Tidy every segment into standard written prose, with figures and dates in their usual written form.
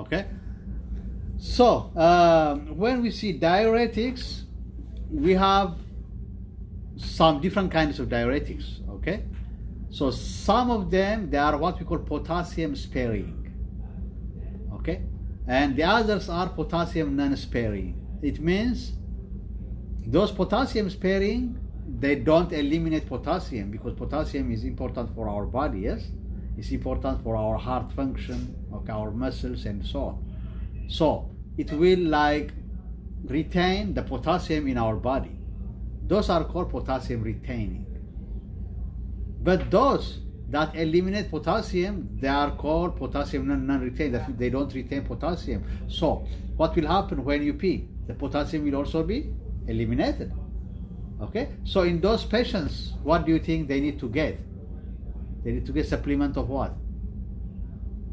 Okay. So when we see diuretics, we have some different kinds of diuretics. Okay. So some of them, they are what we call potassium sparing. Okay. And the others are potassium non-sparing. It means those potassium sparing, they don't eliminate potassium, because potassium is important for our body, yes? It's important for our heart function, okay, our muscles and so on. So it will like retain the potassium in our body. Those are called potassium retaining. But those that eliminate potassium, they are called potassium non-retain. That means they don't retain potassium. So what will happen when you pee? The potassium will also be eliminated. Okay, so in those patients, what do you think they need to get? They need to get supplement of what?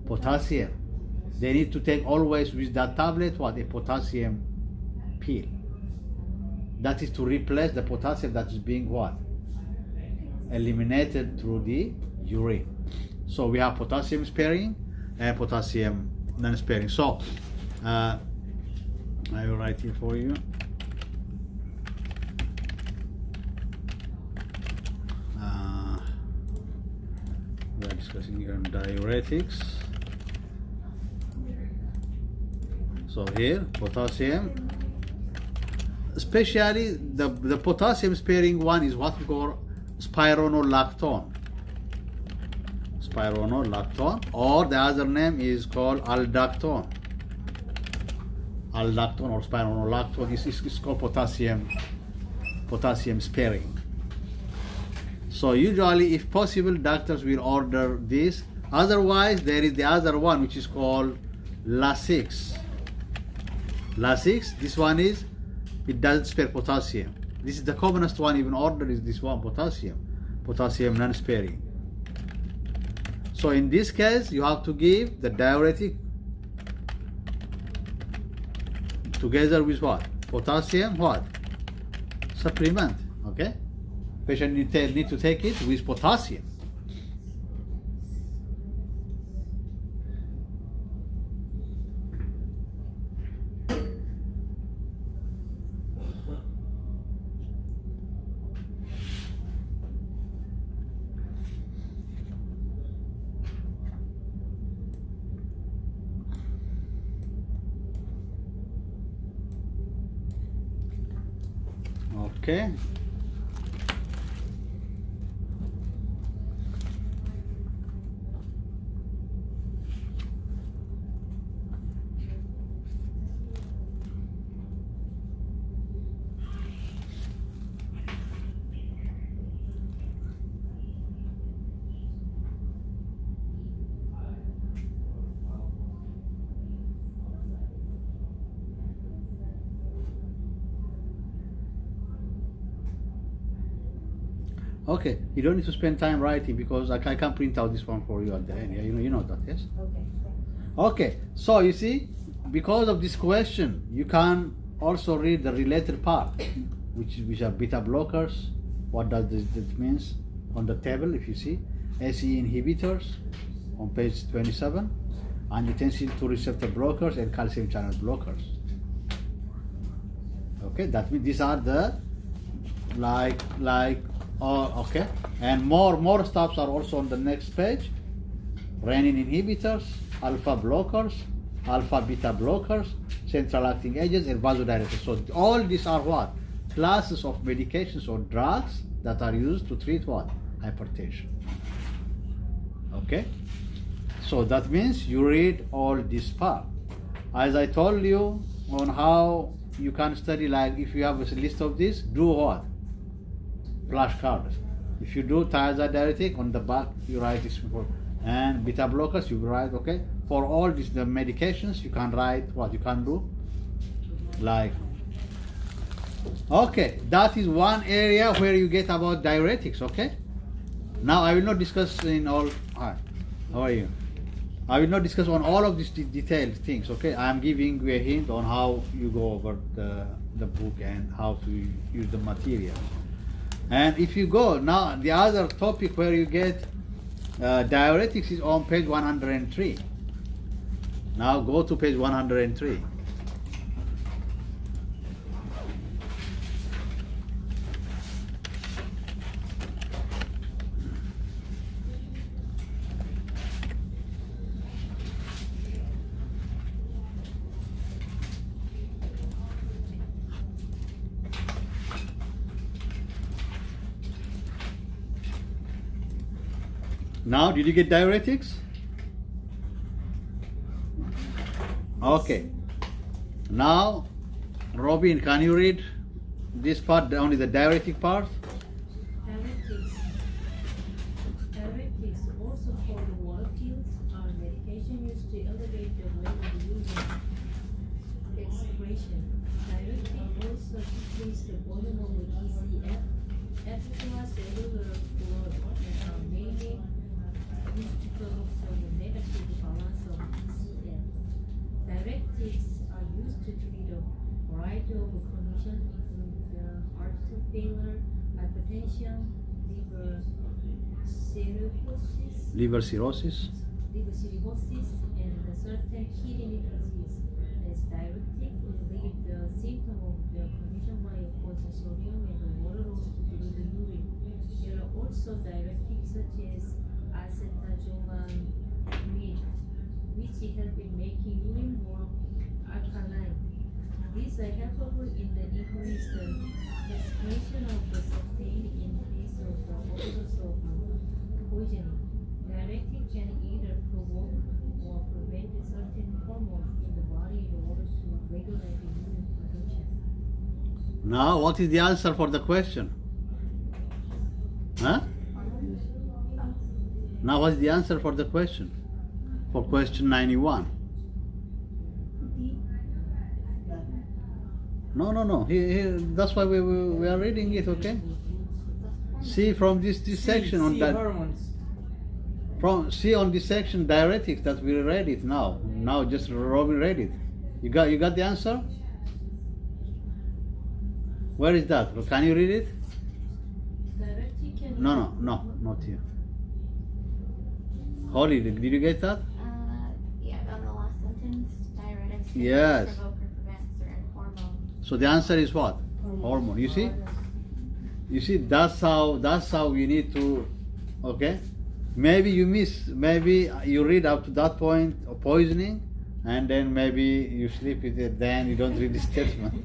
Potassium. They need to take always with that tablet what? A potassium pill. That is to replace the potassium that is being what? Eliminated through the urine. So we have potassium sparing and potassium non-sparing. So I will write here for you. We are discussing here diuretics. So here potassium, especially the potassium sparing one is what we call spironolactone. Spironolactone, or the other name is called aldactone. Aldactone or spironolactone is called potassium sparing. So usually, if possible, doctors will order this. Otherwise, there is the other one which is called Lasix. Lasix, this one is, it doesn't spare potassium. This is the commonest one even ordered, is this one, potassium non-sparing. So in this case, you have to give the diuretic together with what? Potassium what? Supplement, okay? Patient need to take it with potassium. Okay. Okay, you don't need to spend time writing, because I can print out this one for you at the end. Yeah, you know that, yes? Okay. Okay, so you see, because of this question, you can also read the related part, which are beta blockers. What does this means on the table? If you see, SE inhibitors on page 27, angiotensin II receptor blockers and calcium channel blockers. Okay, that means these are the okay, and more stuffs are also on the next page. Renin inhibitors, alpha blockers, alpha beta blockers, central acting agents, and vasodilators. So all these are what? Classes of medications or drugs that are used to treat what? Hypertension. Okay? So that means you read all this part. As I told you on how you can study, like if you have a list of this, do what? Flashcards. If you do thiazide diuretic, on the back you write this before, and beta blockers you write, okay? For all these the medications you can write what you can do, like, okay, that is one area where you get about diuretics. Okay, now I will not discuss in all. Hi, how are you? I will not discuss on all of these detailed things. Okay, I am giving you a hint on how you go over the book and how to use the material. And if you go now, the other topic where you get diuretics is on page 103. Now go to page 103. Now, did you get diuretics? Okay. Now, Robin, can you read this part, only the diuretic part? Diuretics. Diuretics, also called water pills, are medication used to elevate the rate of urine excretion. Diuretic also decrease the volume of ECF, extracellular fluid, and are mainly used to promote the negative balance of ECF. Diuretics are used to treat a variety of conditions, including heart failure, hypertension, Liver cirrhosis. and certain kidney disease. As diuretic relieve the symptom of the condition by opposing sodium and water loss through the urine. There are also diuretics such as acetazolamide, which help in making urine more alkaline. These are helpful in the increase the excretion of the substance in case of the overdose of poisoning. Diuretic can either provoke or prevent certain hormones in the body in order to regulate the urine production. Now, what is the answer for the question? Huh? Now, what's the answer for the question? For question 91. No. Here, that's why we are reading it, okay? See from this section on that. Hormones. See on this section diuretics that we read it now. Now just Robin read it. You got the answer? Where is that? Can you read it? Diuretic can No, not here. Holly, did you get that? Yeah, on the last sentence, diuretics can Yes. provoke or prevent certain hormones. So the answer is what? Hormone. You see? You see, that's how you need to, okay? Maybe you read up to that point of poisoning, and then maybe you sleep with it, then you don't read the statement.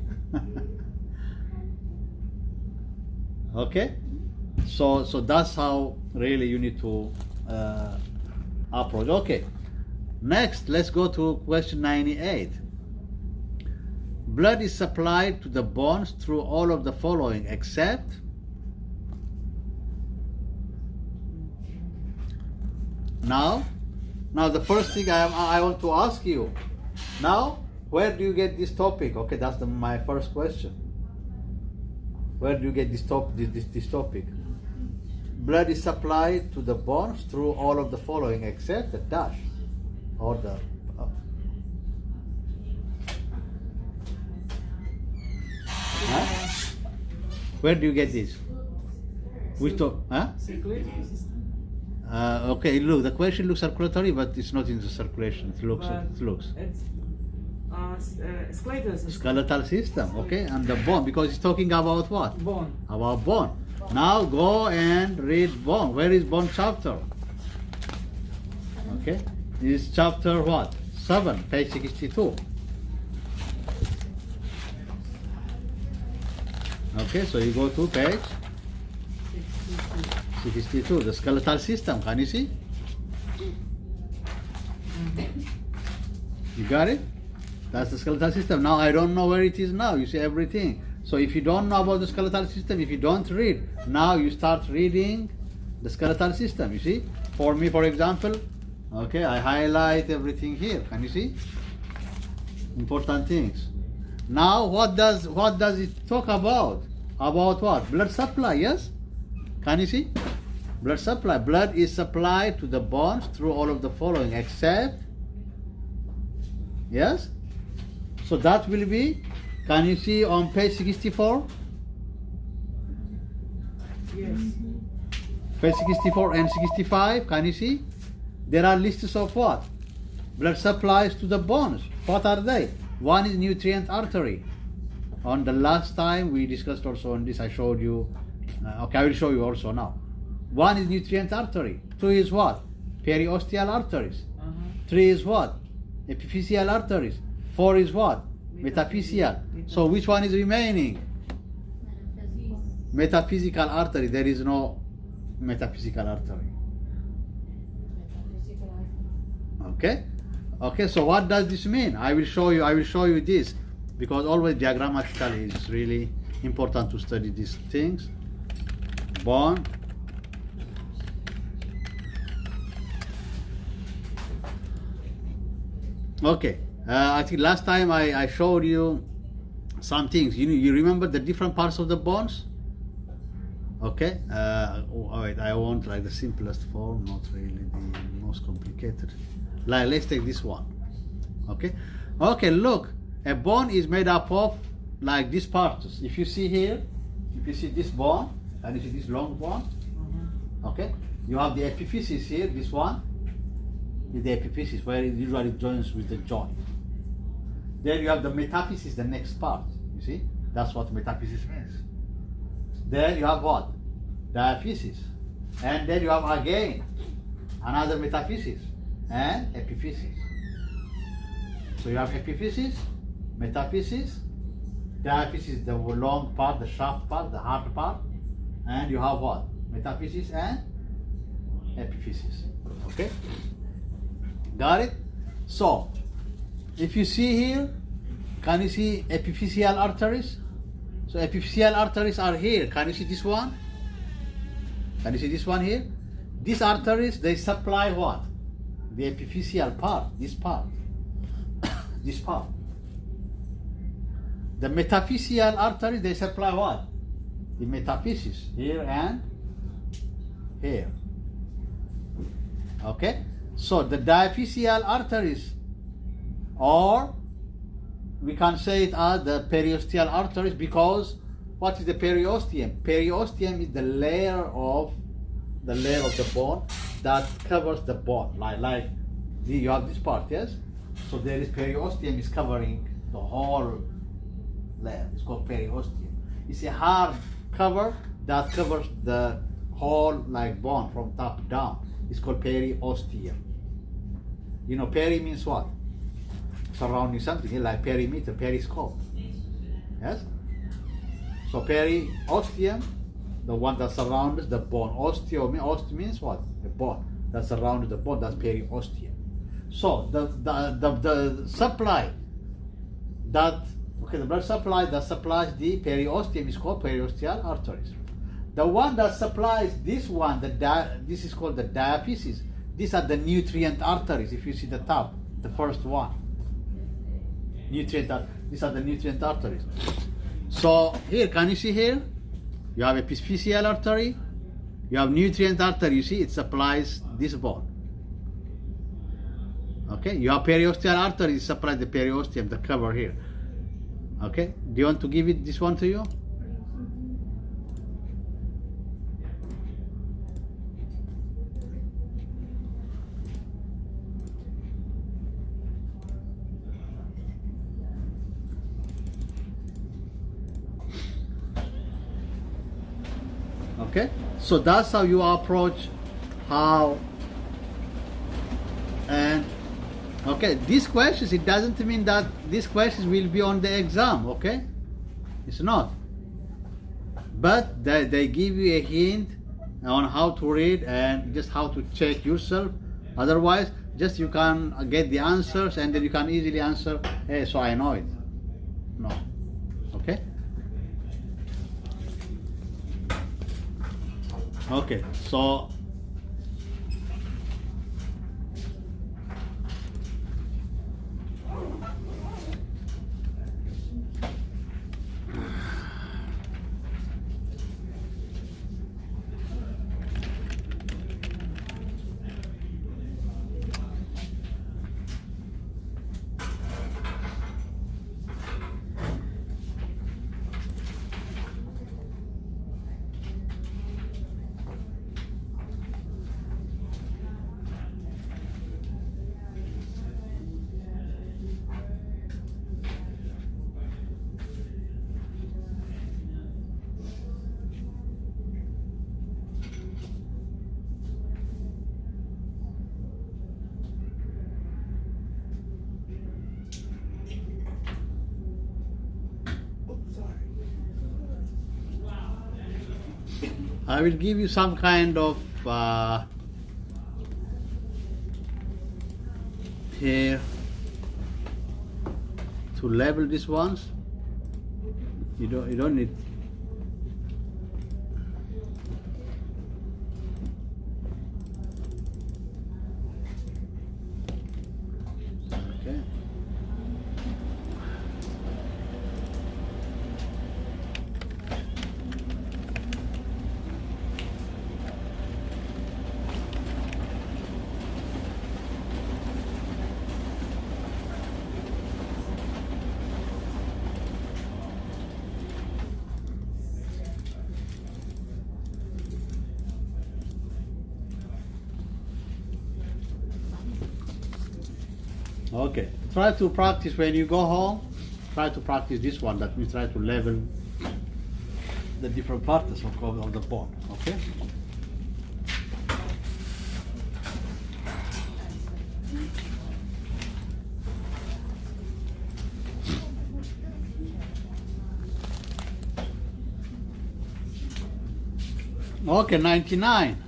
Okay? So that's how really you need to approach. Okay. Next, let's go to question 98. Blood is supplied to the bones through all of the following except Now the first thing I want to ask you, now, where do you get this topic? Okay, that's my first question. Where do you get this topic? Blood is supplied to the bones through all of the following except the dash or the huh? Where do you get this? Which huh? Circulatory system. Okay, look, the question looks circulatory, but it's not in the circulation. It looks. It's skeletal system. Skeletal system, okay, and the bone, because it's talking about what? Bone. About bone. Now go and read bone. Where is bone chapter? Okay, this is chapter what? 7, page 62. Okay, so you go to page 62, the skeletal system. Can you see? You got it? That's the skeletal system. Now I don't know where it is now. You see everything. So if you don't know about the skeletal system, if you don't read, now you start reading the skeletal system. You see? For me, for example, okay, I highlight everything here. Can you see? Important things. Now what does it talk about? About what? Blood supply, yes? Can you see? Blood supply. Blood is supplied to the bones through all of the following except, yes? So that will be, can you see on page 64? Yes. Page 64 and 65, can you see? There are lists of what? blood supplies to the bones. What are they? One is nutrient artery. On the last time we discussed also on this, I showed you. Okay, I will show you also now. One is nutrient artery. Two is what? Periosteal arteries. Three is what? Epiphyseal arteries. Four is what? Metaphyseal. So which one is remaining? Metaphysical artery. There is no metaphysical artery. Okay? Okay, so what does this mean? I will show you this, because always diagrammatically is really important to study these things. Bone. Okay, I think last time I showed you some things. You remember the different parts of the bones? Okay, wait, I want like the simplest form, not really the most complicated. Like, let's take this one. Okay, okay, look, a bone is made up of like these parts. If you see here, if you see this bone, and you see this long bone, okay, you have the epiphysis here, this one is the epiphysis, where it usually joins with the joint. Then you have the metaphysis, the next part, you see, that's what metaphysis means. Then you have what? Diaphysis. And then you have again another metaphysis and epiphysis. So you have epiphysis, metaphysis, diaphysis, the long part, the shaft part, the hard part, and you have what? Metaphysis and epiphysis. Okay? Got it? So, if you see here, can you see epiphyseal arteries? So epiphyseal arteries are here. Can you see this one? Can you see this one here? These arteries, they supply what? The epiphyseal part, this part. This part. The metaphyseal arteries, they supply what? The metaphysis, here and here. Okay? So the diaphyseal arteries, or we can say it as the periosteal arteries, because what is the periosteum? Periosteum is the layer of the bone that covers the bone. Like you have this part, yes? So there is periosteum is covering the whole layer. It's called periosteum. It's a hard cover that covers the whole like bone from top down. It's called periosteum. You know, peri means what? Surrounding something, like perimeter, periscope. Yes? So periosteum, the one that surrounds the bone. Osteo means what? A bone that surrounds the bone, that's periosteum. So the supply that, okay, the blood supply that supplies the periosteum is called periosteal arteries. The one that supplies this one, this is called the diaphysis. These are the nutrient arteries. If you see the top, the first one. These are the nutrient arteries. So here, can you see here? You have epiphyseal artery, you have nutrient artery. You see, it supplies this bone. Okay, you have periosteal artery, it supplies the periosteum, the cover here. Okay, do you want to give it this one to you? Okay, so that's how you approach how. And okay, these questions, it doesn't mean that these questions will be on the exam, okay? It's not. But they give you a hint on how to read and just how to check yourself. Otherwise, just you can get the answers and then you can easily answer, hey, so I know it. No. Okay? Okay, so I will give you some kind of here to label these ones. You don't need. Okay. Okay, try to practice when you go home. Try to practice this one. That means try to level the different parts of the bone. Okay. Okay, 99.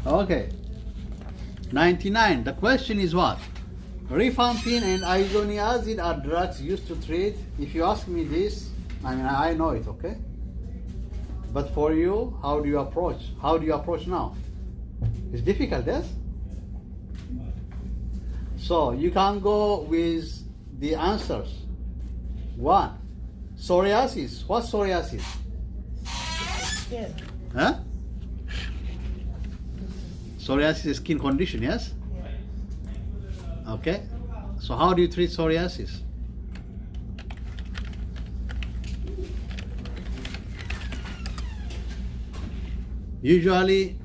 Okay. 99. The question is what? Rifampin and isoniazid are drugs used to treat. If you ask me this, I mean I know it, okay? But for you, how do you approach? How do you approach now? It's difficult, yes? So you can go with the answers. 1. Psoriasis. What's psoriasis? Yes. Huh? Psoriasis is a skin condition, yes? Okay. So how do you treat psoriasis? Usually